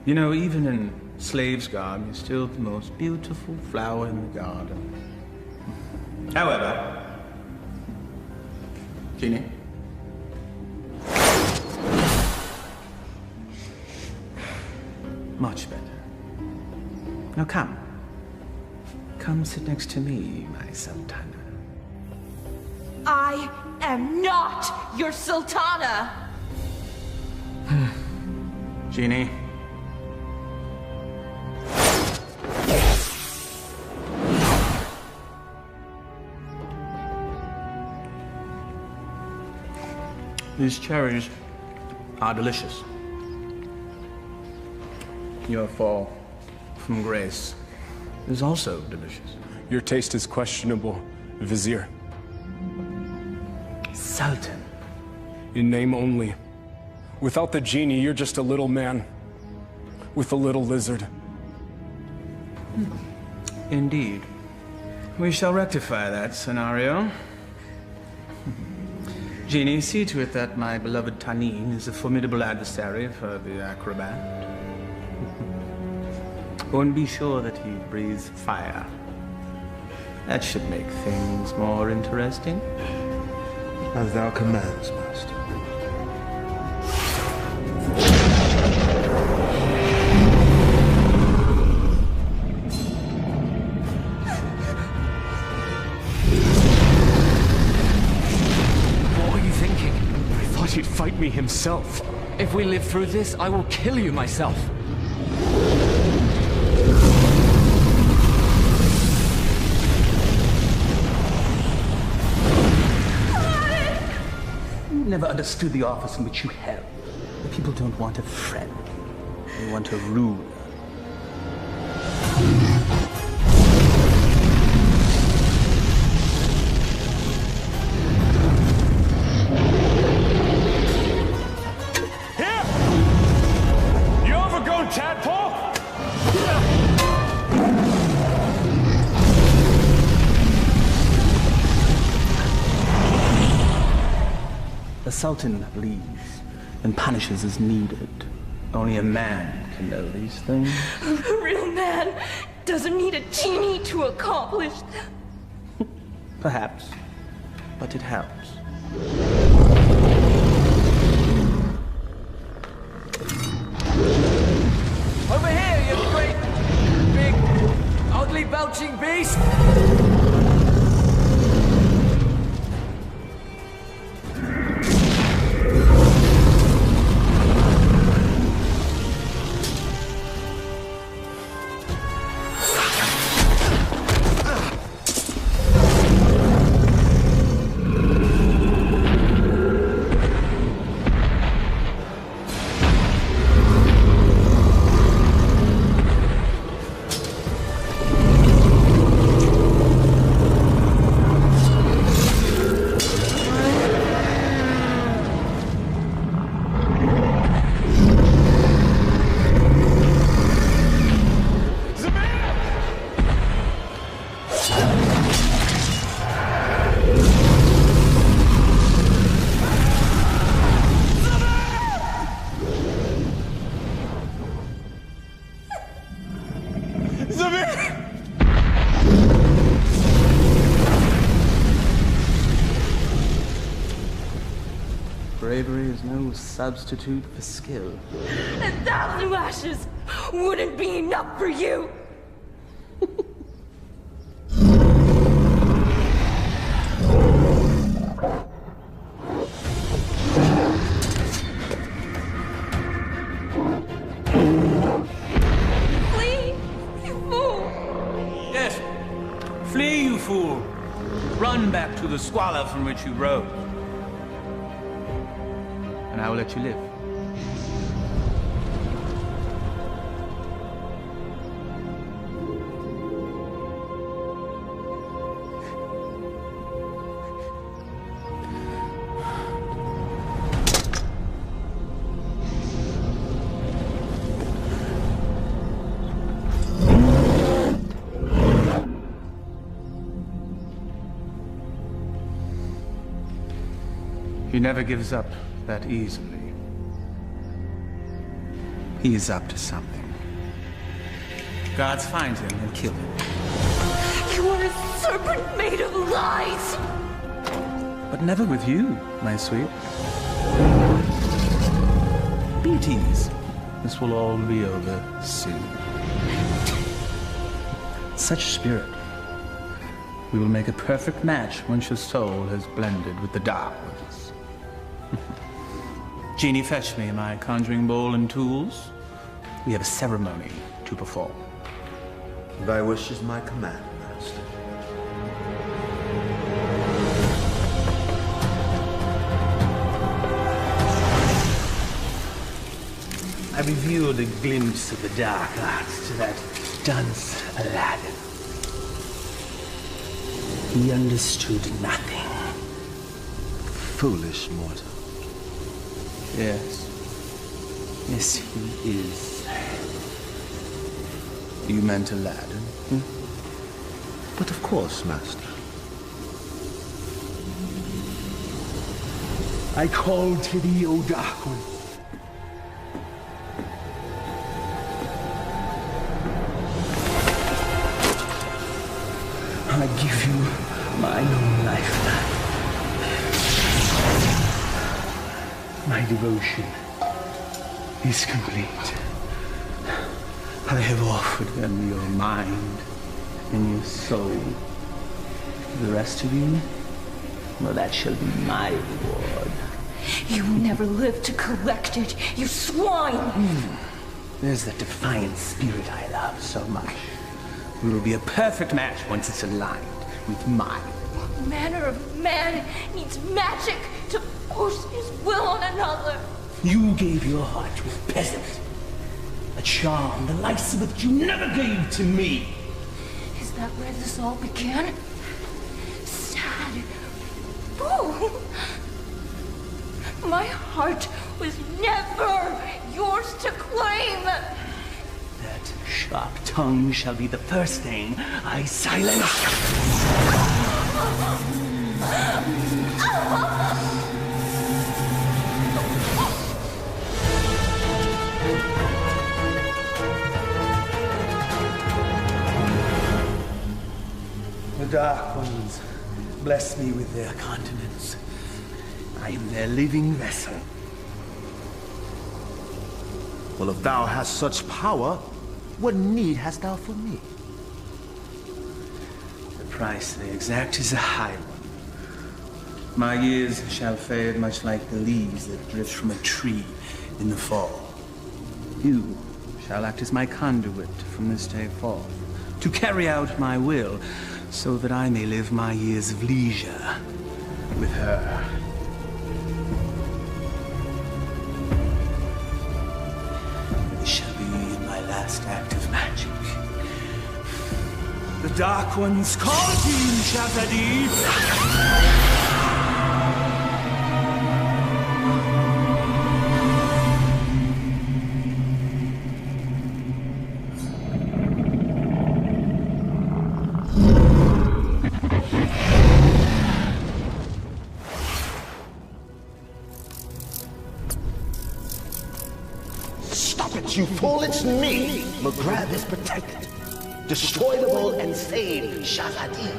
You know, even in slave's garb, you're still the most beautiful flower in the garden. However, Genie? Much better. Now come. Come sit next to me, my Sultana. I am not your Sultana! Genie. These cherries are delicious. Your fall from grace is also delicious. Your taste is questionable, Vizier. Sultan. In name only. Without the genie, you're just a little man. With a little lizard. Indeed. We shall rectify that scenario. Genie, see to it that my beloved Tanin is a formidable adversary for the acrobat. Go and be sure that he breathes fire. That should make things more interesting. As thou commands, master. What were you thinking? I thought he'd fight me himself. If we live through this, I will kill you myself. Never understood the office in which you held. The people don't want a friend. They want a ruler. Here! You overgrown tadpole! The Sultan leads and punishes as needed. Only a man can know these things. A real man doesn't need a genie to accomplish them. Perhaps, but it helps. Over here, you great, big, ugly belching beast! Bravery is no substitute for skill. 1,000 lashes wouldn't be enough for you. Flee, you fool! Yes, flee, you fool. Run back to the squalor from which you rose. And I will let you live. He never gives up that easily. He is up to something. Guards find him and kill him. You are a serpent made of lies! But never with you, my sweet. Be at ease. This will all be over soon. Such spirit. We will make a perfect match once your soul has blended with the dark ones. Genie, fetch me my conjuring bowl and tools. We have a ceremony to perform. Thy wish is my command, master. I revealed a glimpse of the dark arts to that dunce Aladdin. He understood nothing. Foolish mortal. Yes. Yes, he is. You meant Aladdin? But of course, Master. I call to thee, O Dark One. I give you my own lifeline. My devotion is complete. I have offered them your mind and your soul. The rest of you, well, that shall be my reward. You never lived to collect it, you swine! There's that defiant spirit I love so much. We will be a perfect match once it's aligned with mine. What manner of man needs magic to force his will on another? You gave your heart to a peasant. A charm the likes of which you never gave to me. Is that where this all began? Sad fool! My heart was never yours to claim! That sharp tongue shall be the first thing I silence. The Dark Ones bless me with their continence. I am their living vessel. Well, if thou hast such power, what need hast thou for me? The price they exact is a high one. My years shall fade much like the leaves that drift from a tree in the fall. You shall act as my conduit from this day forth, to carry out my will, so that I may live my years of leisure with her. This shall be my last act of magic. The Dark Ones call to you, Shazadi! You fool, it's me! McGrath is protected. Destroy the world and save Shazadi.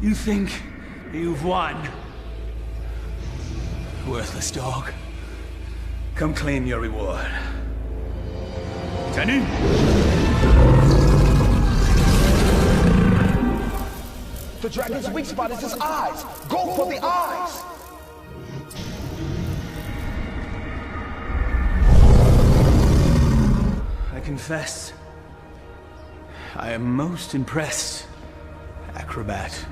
You think you've won? Worthless dog. Come claim your reward. Tenny? The dragon's weak spot is his eyes. Go for the eyes. I confess, I am most impressed, acrobat.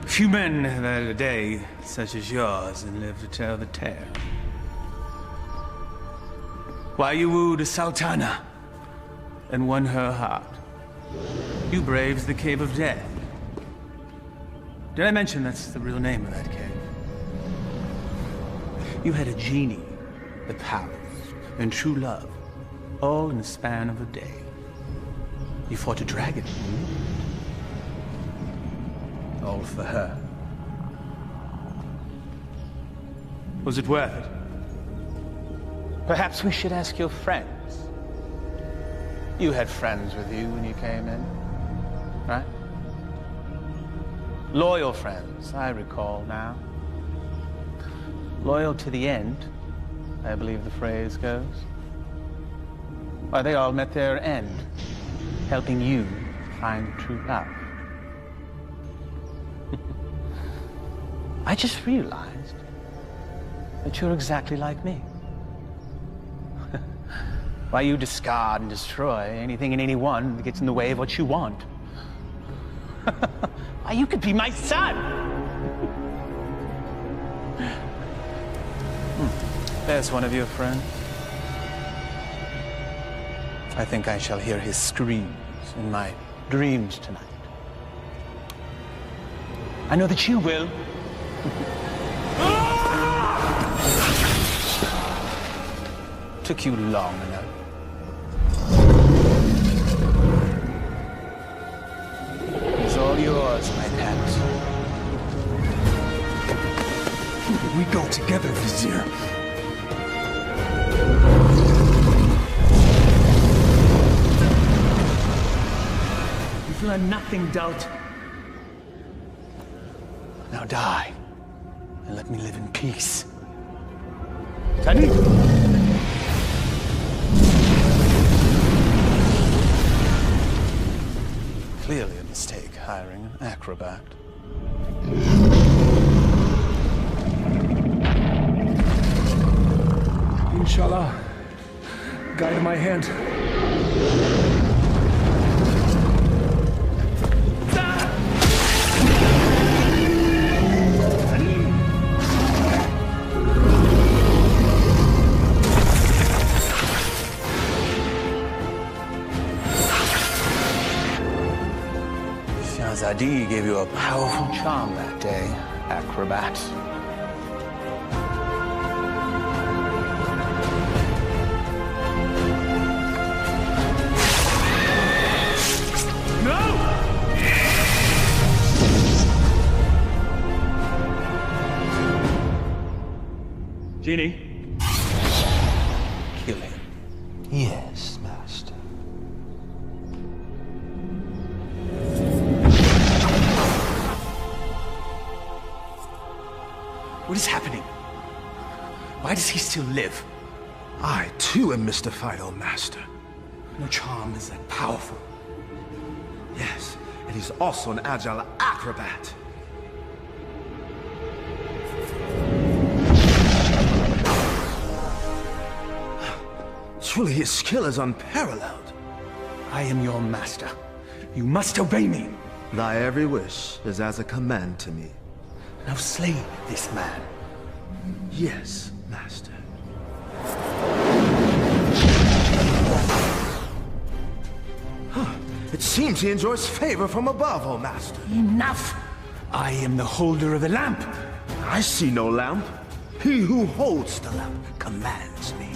Few men have had a day such as yours and live to tell the tale. Why you wooed a Sultana and won her heart. You braved the Cave of Death. Did I mention that's the real name of that cave? You had a genie, the powers, and true love, all in the span of a day. You fought a dragon. All for her. Was it worth it? Perhaps we should ask your friends. You had friends with you when you came in, right? Loyal friends, I recall now. Loyal to the end, I believe the phrase goes. Why, they all met their end, helping you find true love. I just realized that you're exactly like me. Why you discard and destroy anything and anyone that gets in the way of what you want? Why, you could be my son! There's one of your friends. I think I shall hear his screams in my dreams tonight. I know that you will. Took you long enough. It's all yours, my pet. We go together, Vizier. You've learned nothing, doubt. Now die, and let me live in peace. Tani! Clearly a mistake hiring an acrobat. Inshallah, guide my hand. Shahzadi gave you a powerful charm that day, acrobat. Genie? Kill him. Yes, Master. What is happening? Why does he still live? I, too, am mystified, O Master. No charm is that powerful. Yes, and he's also an agile acrobat. Truly, his skill is unparalleled. I am your master. You must obey me. Thy every wish is as a command to me. Now slay this man. Yes, Master. It seems he enjoys favor from above, O Master. Enough! I am the holder of the lamp. I see no lamp. He who holds the lamp commands me.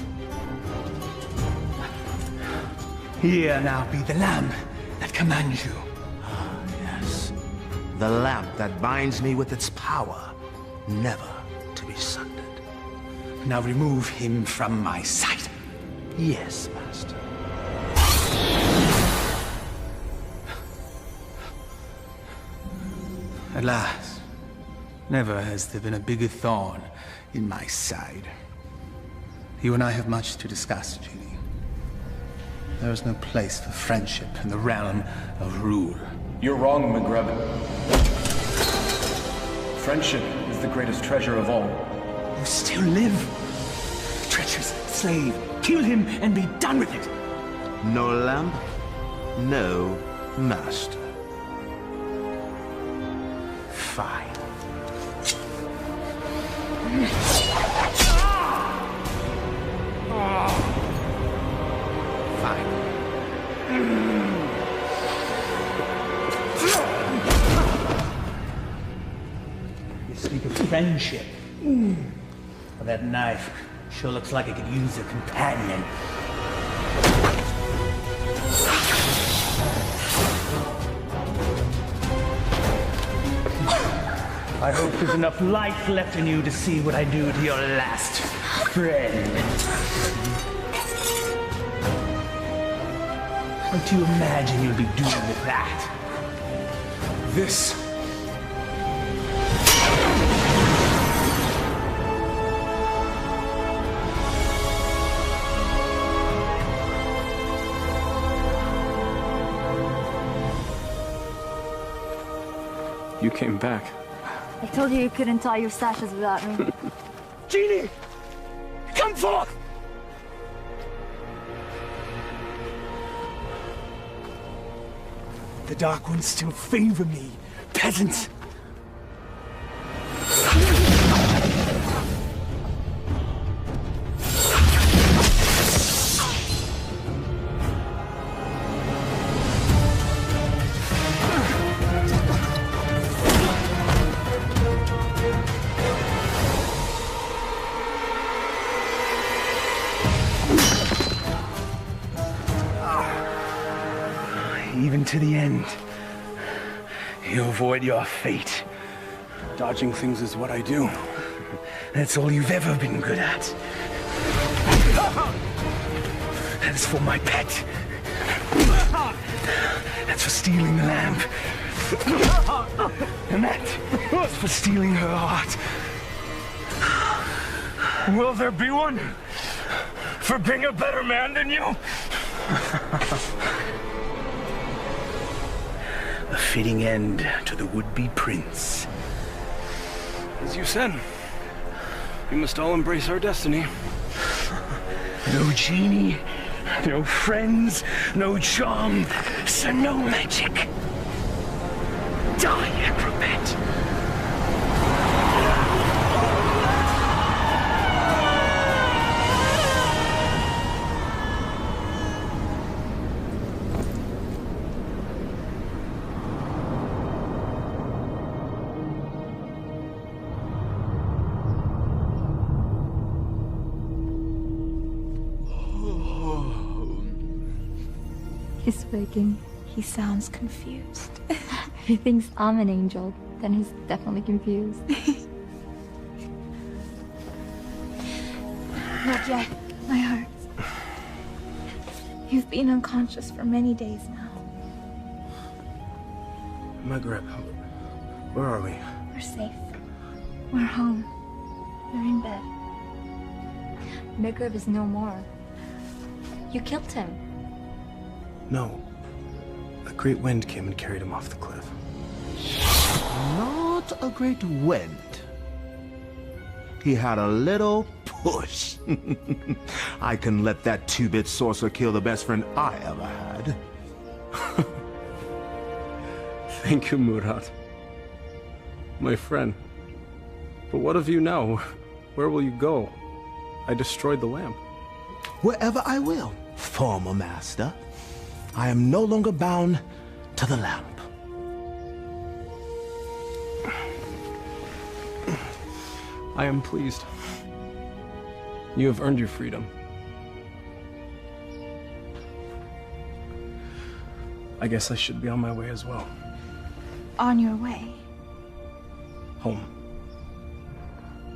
Here now be the lamp that commands you. Ah, yes. The lamp that binds me with its power, never to be sundered. Now remove him from my sight. Yes, Master. At last. Never has there been a bigger thorn in my side. You and I have much to discuss, Genie. There is no place for friendship in the realm of rule. You're wrong, Maghreb. Friendship is the greatest treasure of all. You still live. Treacherous slave. Kill him and be done with it. No lamp, no master. Fine. Fine. You speak of friendship. Well, that knife sure looks like it could use a companion. I hope there's enough life left in you to see what I do to your last friend. What do you imagine you'll be doing with that? This. You came back. I told you couldn't tie your sashes without me. Genie! Come forth! The Dark Ones still favor me, peasants. Even to the end, you avoid your fate. Dodging things is what I do. That's all you've ever been good at. That's for my pet. That's for stealing the lamp. And that's for stealing her heart. Will there be one for being a better man than you? A fitting end to the would-be prince. As you said, we must all embrace our destiny. No genie, no friends, no charm, so no magic. Die, acrobat! He's waking. He sounds confused. If he thinks I'm an angel, then he's definitely confused. Not yet, my heart. You've been unconscious for many days now. Maghreb, where are we? We're safe. We're home. We're in bed. Maghreb is no more. You killed him. No. A great wind came and carried him off the cliff. Not a great wind. He had a little push. I can let that two-bit sorcerer kill the best friend I ever had. Thank you, Murad. My friend. But what of you now? Where will you go? I destroyed the lamp. Wherever I will, former master. I am no longer bound to the lamp. I am pleased. You have earned your freedom. I guess I should be on my way as well. On your way? Home.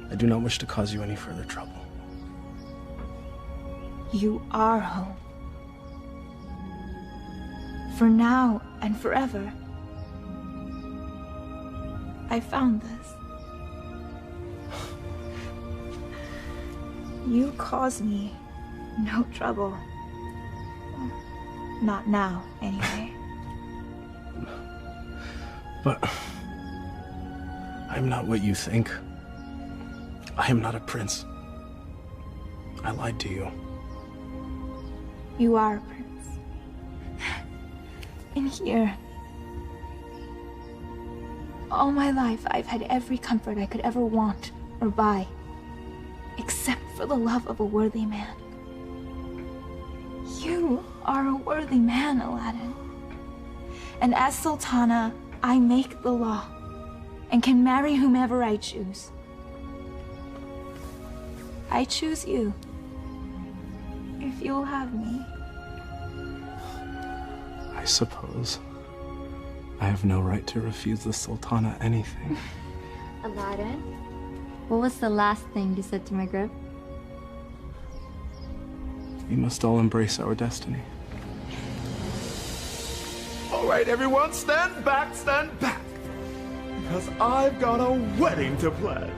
I do not wish to cause you any further trouble. You are home. For now and forever. I found this. You cause me no trouble. Not now, anyway. But I'm not what you think. I am not a prince. I lied to you. You are a prince. In here. All my life, I've had every comfort I could ever want or buy. Except for the love of a worthy man. You are a worthy man, Aladdin. And as Sultana, I make the law and can marry whomever I choose. I choose you. If you'll have me. I suppose I have no right to refuse the Sultana anything. Aladdin, what was the last thing you said to Maghreb? We must all embrace our destiny. All right, everyone, stand back, because I've got a wedding to plan.